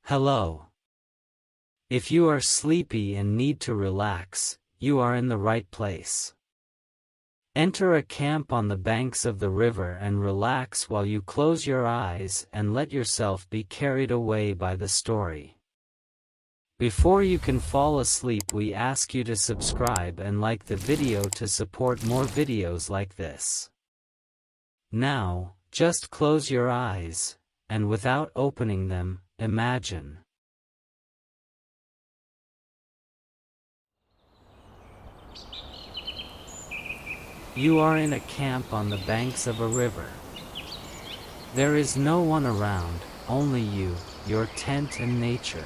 Hello. If you are sleepy and need to relax, you are in the right place. Enter a camp on the banks of the river and relax while you close your eyes and let yourself be carried away by the story. Before you can fall asleep, we ask you to subscribe and like the video to support more videos like this. Now, just close your eyes, and without opening them, imagine. You are in a camp on the banks of a river. There is no one around, only you, your tent and nature.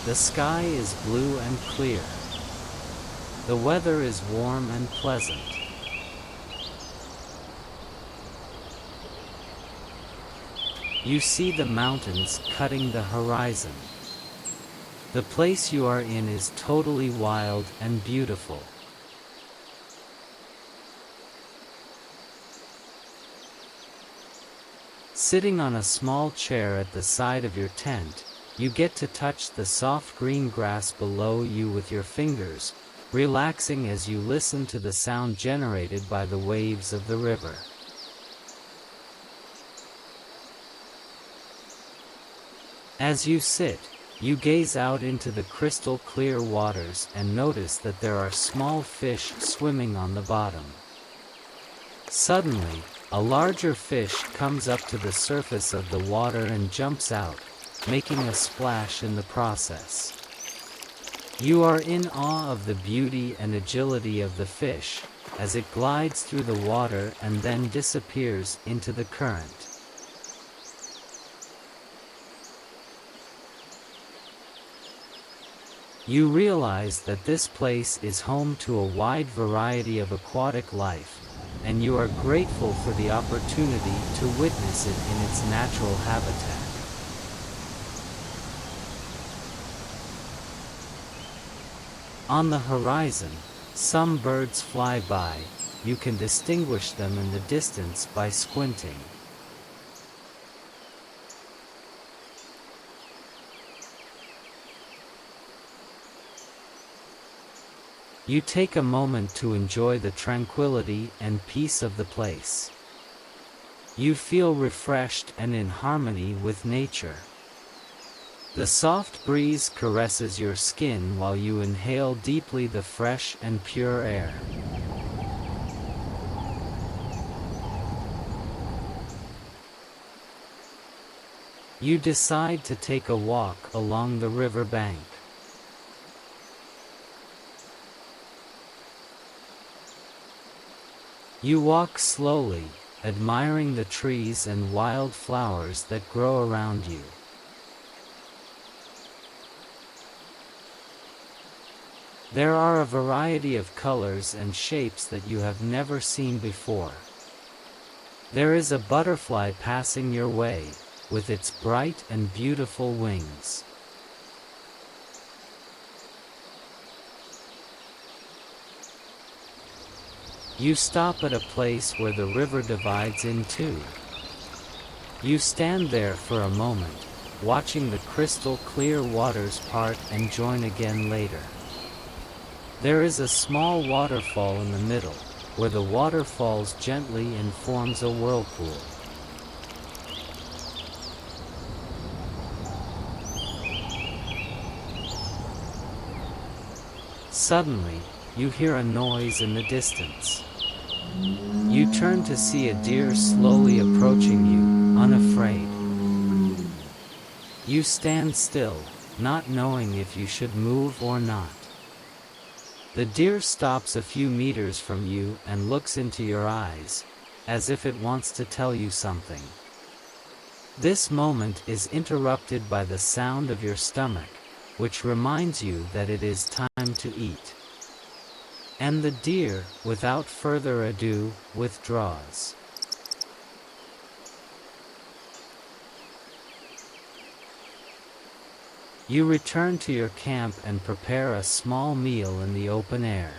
The sky is blue and clear. The weather is warm and pleasant. You see the mountains cutting the horizon. The place you are in is totally wild and beautiful. Sitting on a small chair at the side of your tent, you get to touch the soft green grass below you with your fingers, relaxing as you listen to the sound generated by the waves of the river. As you sit, you gaze out into the crystal clear waters and notice that there are small fish swimming on the bottom. Suddenly, a larger fish comes up to the surface of the water and jumps out, making a splash in the process. You are in awe of the beauty and agility of the fish, as it glides through the water and then disappears into the current. You realize that this place is home to a wide variety of aquatic life, and you are grateful for the opportunity to witness it in its natural habitat. On the horizon, some birds fly by. You can distinguish them in the distance by squinting. You take a moment to enjoy the tranquility and peace of the place. You feel refreshed and in harmony with nature. The soft breeze caresses your skin while you inhale deeply the fresh and pure air. You decide to take a walk along the river bank. You walk slowly, admiring the trees and wild flowers that grow around you. There are a variety of colors and shapes that you have never seen before. There is a butterfly passing your way, with its bright and beautiful wings. You stop at a place where the river divides in two. You stand there for a moment, watching the crystal clear waters part and join again later. There is a small waterfall in the middle, where the water falls gently and forms a whirlpool. Suddenly, you hear a noise in the distance. You turn to see a deer slowly approaching you, unafraid. You stand still, not knowing if you should move or not. The deer stops a few meters from you and looks into your eyes, as if it wants to tell you something. This moment is interrupted by the sound of your stomach, which reminds you that it is time to eat. And the deer, without further ado, withdraws. You return to your camp and prepare a small meal in the open air.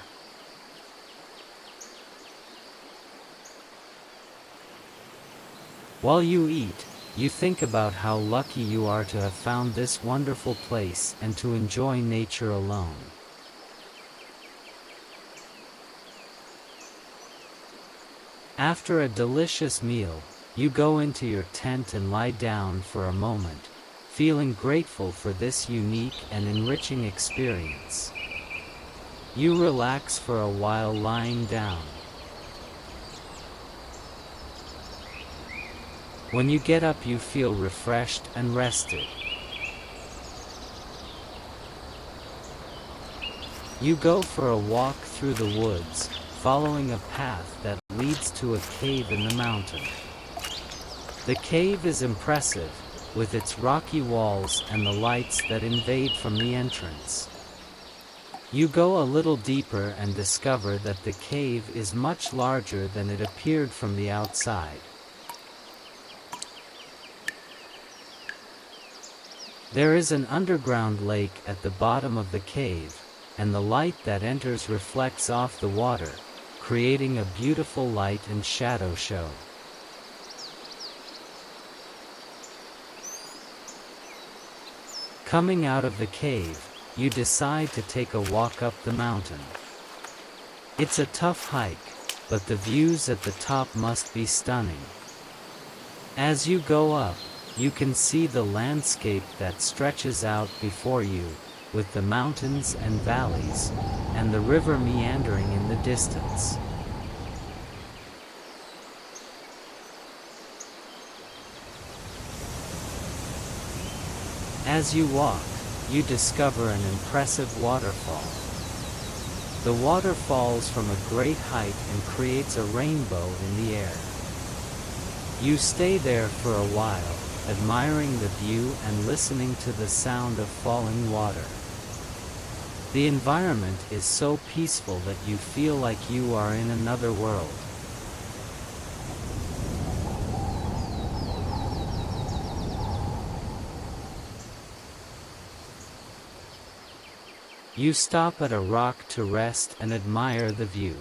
While you eat, you think about how lucky you are to have found this wonderful place and to enjoy nature alone. After a delicious meal, you go into your tent and lie down for a moment, feeling grateful for this unique and enriching experience. You relax for a while lying down. When you get up, you feel refreshed and rested. You go for a walk through the woods, following a path that leads to a cave in the mountain. The cave is impressive, with its rocky walls and the lights that invade from the entrance. You go a little deeper and discover that the cave is much larger than it appeared from the outside. There is an underground lake at the bottom of the cave, and the light that enters reflects off the water, creating a beautiful light and shadow show. Coming out of the cave, you decide to take a walk up the mountain. It's a tough hike, but the views at the top must be stunning. As you go up, you can see the landscape that stretches out before you, with the mountains and valleys, and the river meandering in the distance. As you walk, you discover an impressive waterfall. The water falls from a great height and creates a rainbow in the air. You stay there for a while, admiring the view and listening to the sound of falling water. The environment is so peaceful that you feel like you are in another world. You stop at a rock to rest and admire the view.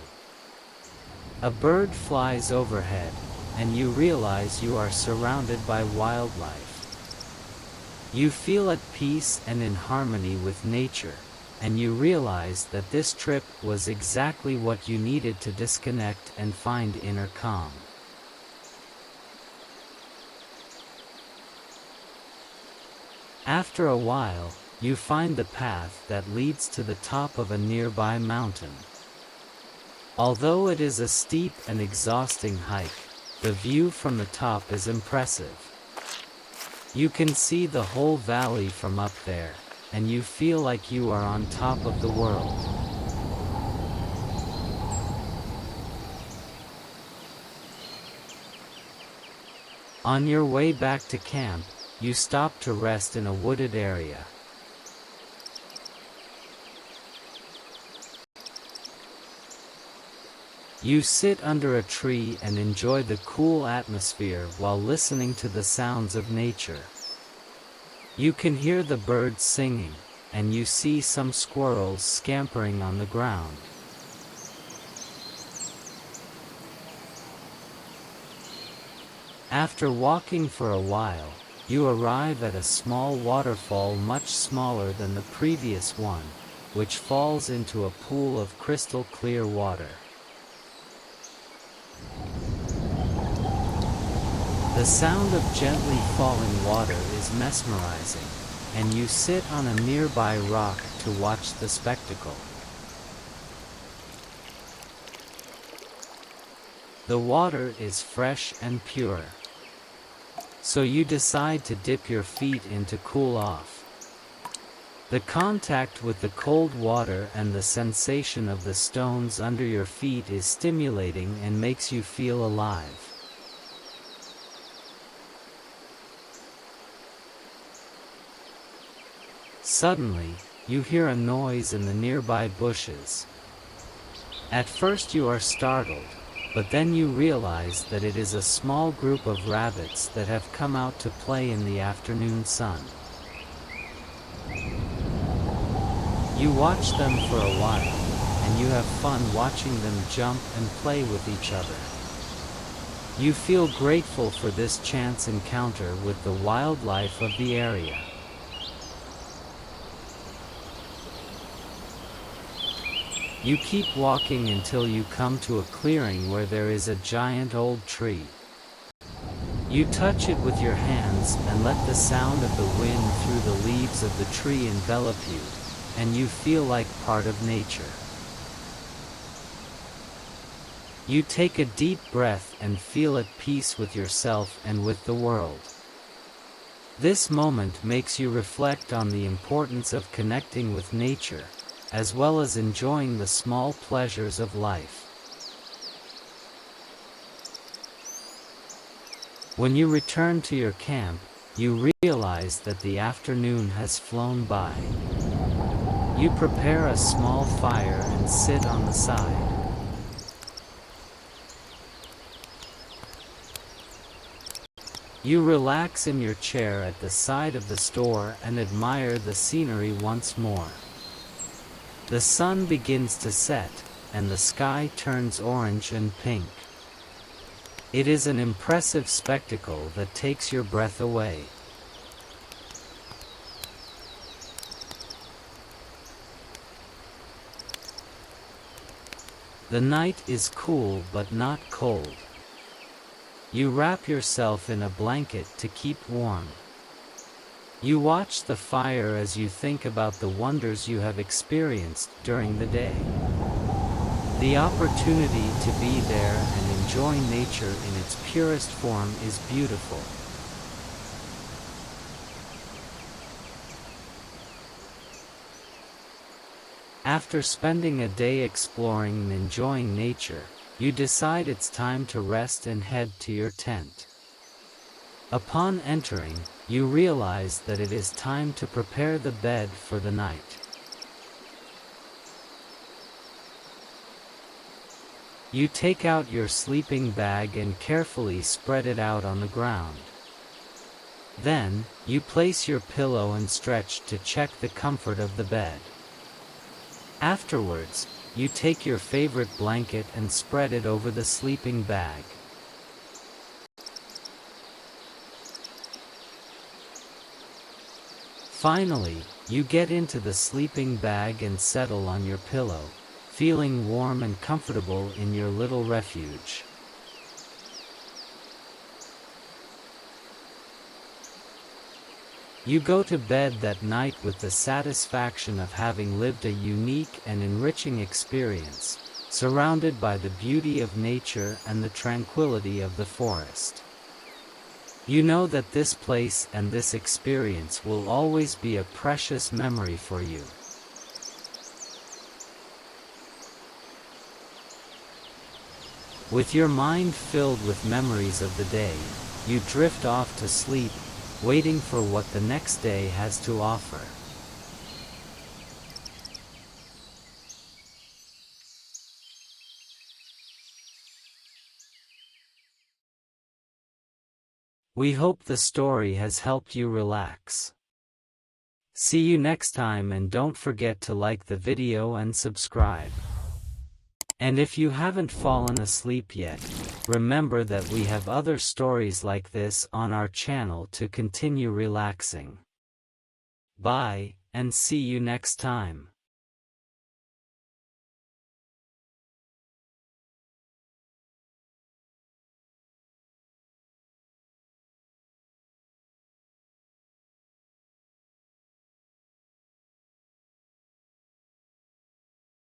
A bird flies overhead, and you realize you are surrounded by wildlife. You feel at peace and in harmony with nature, and you realize that this trip was exactly what you needed to disconnect and find inner calm. After a while, you find the path that leads to the top of a nearby mountain. Although it is a steep and exhausting hike, the view from the top is impressive. You can see the whole valley from up there, and you feel like you are on top of the world. On your way back to camp, you stop to rest in a wooded area. You sit under a tree and enjoy the cool atmosphere while listening to the sounds of nature. You can hear the birds singing, and you see some squirrels scampering on the ground. After walking for a while, you arrive at a small waterfall much smaller than the previous one, which falls into a pool of crystal clear water. The sound of gently falling water is mesmerizing, and you sit on a nearby rock to watch the spectacle. The water is fresh and pure, so you decide to dip your feet in to cool off. The contact with the cold water and the sensation of the stones under your feet is stimulating and makes you feel alive. Suddenly, you hear a noise in the nearby bushes. At first you are startled, but then you realize that it is a small group of rabbits that have come out to play in the afternoon sun. You watch them for a while, and you have fun watching them jump and play with each other. You feel grateful for this chance encounter with the wildlife of the area. You keep walking until you come to a clearing where there is a giant old tree. You touch it with your hands and let the sound of the wind through the leaves of the tree envelop you, and you feel like part of nature. You take a deep breath and feel at peace with yourself and with the world. This moment makes you reflect on the importance of connecting with nature, as well as enjoying the small pleasures of life. When you return to your camp, you realize that the afternoon has flown by. You prepare a small fire and sit on the side. You relax in your chair at the side of the store and admire the scenery once more. The sun begins to set, and the sky turns orange and pink. It is an impressive spectacle that takes your breath away. The night is cool but not cold. You wrap yourself in a blanket to keep warm. You watch the fire as you think about the wonders you have experienced during the day. The opportunity to be there and enjoy nature in its purest form is beautiful. After spending a day exploring and enjoying nature, you decide it's time to rest and head to your tent. Upon entering, you realize that it is time to prepare the bed for the night. You take out your sleeping bag and carefully spread it out on the ground. Then, you place your pillow and stretch to check the comfort of the bed. Afterwards, you take your favorite blanket and spread it over the sleeping bag. Finally, you get into the sleeping bag and settle on your pillow, feeling warm and comfortable in your little refuge. You go to bed that night with the satisfaction of having lived a unique and enriching experience, surrounded by the beauty of nature and the tranquility of the forest. You know that this place and this experience will always be a precious memory for you. With your mind filled with memories of the day, you drift off to sleep, waiting for what the next day has to offer. We hope the story has helped you relax. See you next time, and don't forget to like the video and subscribe. And if you haven't fallen asleep yet, remember that we have other stories like this on our channel to continue relaxing. Bye, and see you next time.